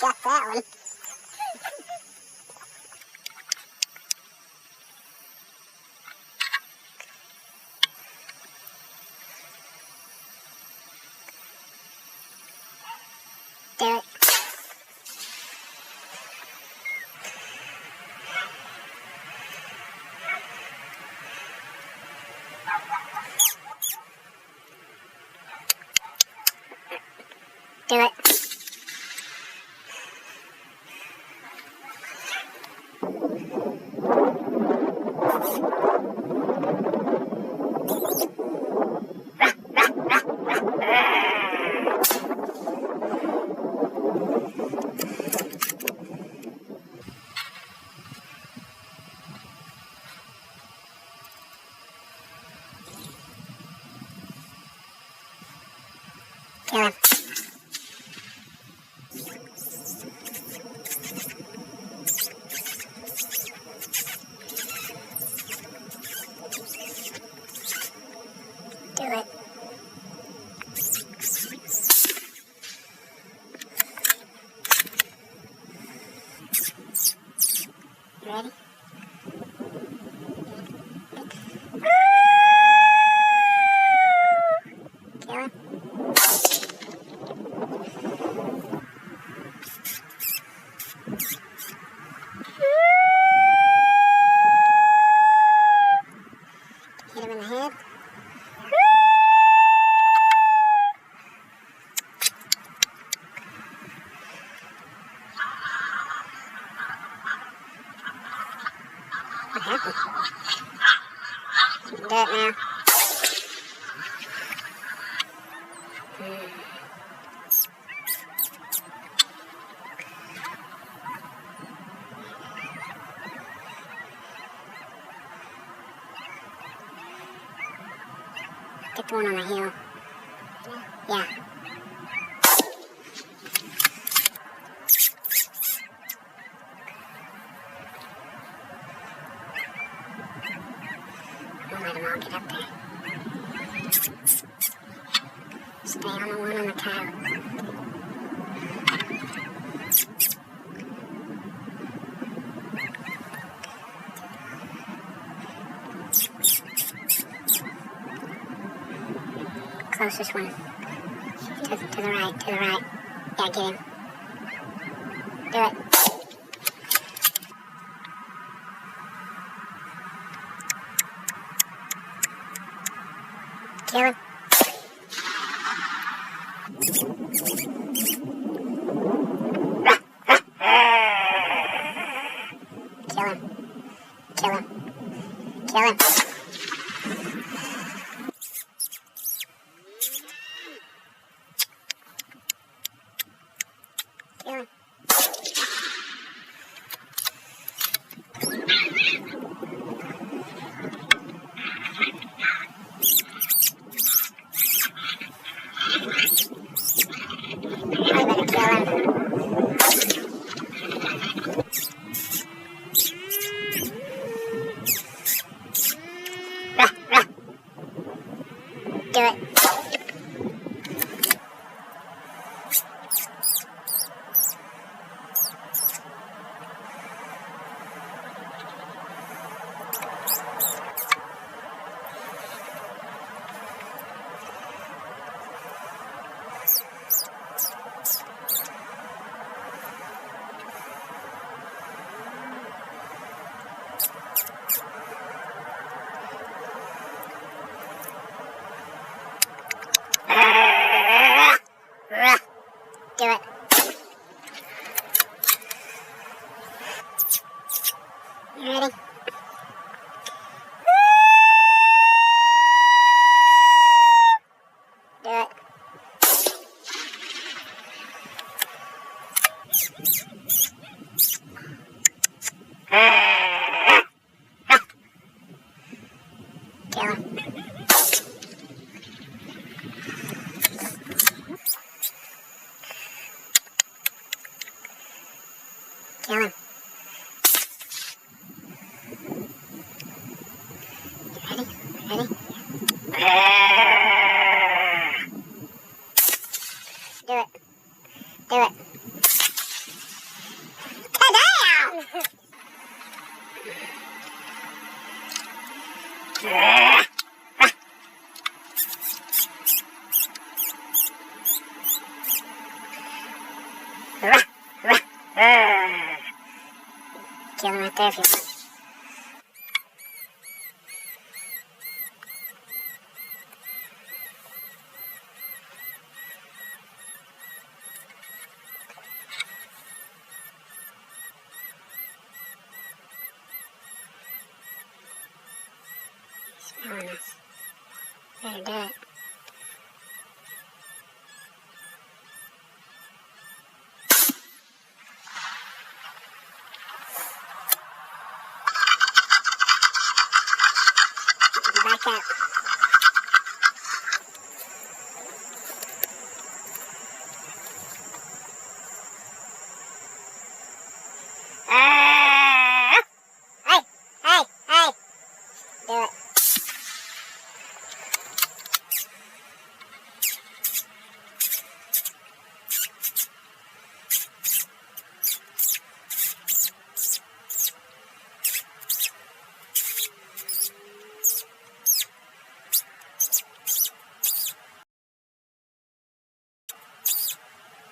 got that one. Do it. Do it. Kill him. Do it. You ready? Kill him. Hit him in the head. What happened? You can do it now. Get the one on the heel. Yeah. Don't let them all get up there. Stay on the one on the cow. Closest one. To the right, to the right. Yeah, get him. Do it. Kill him. Kill him. Kill him. Kill him. Kill him. I better kill him. Rah, rah. Do it. Do it. You ready? Do it. Kill him. Kill him. Ready? Ready? Do it. Do it. kill him right there if you want. Smelling us. Better do it. Back up. Hey! Hey! Hey! Do it.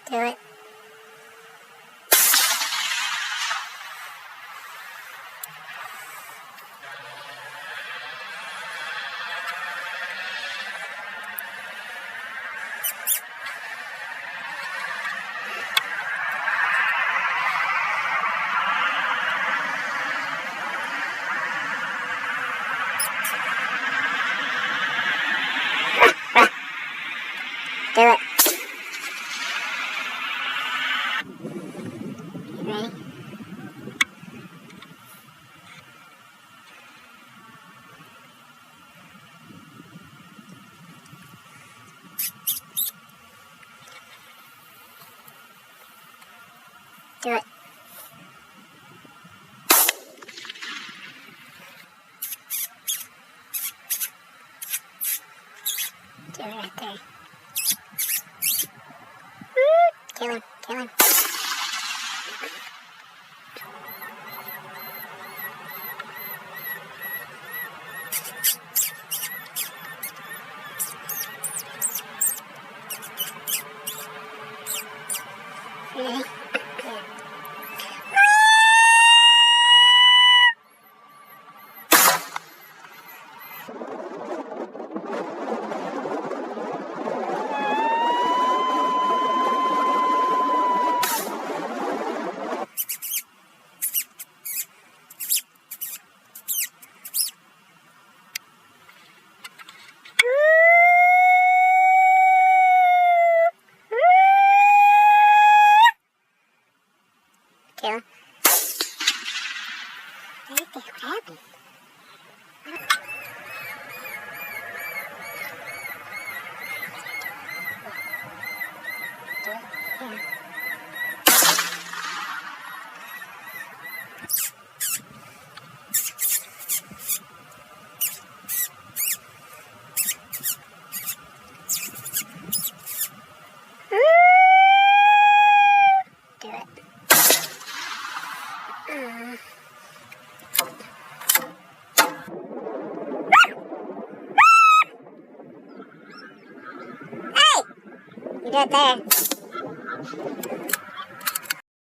Do it. Do it. Ready? Do it. Do it right there. Kill him. Kill him. Ready? Kill him. What happened? Do it. Hey! You do it there.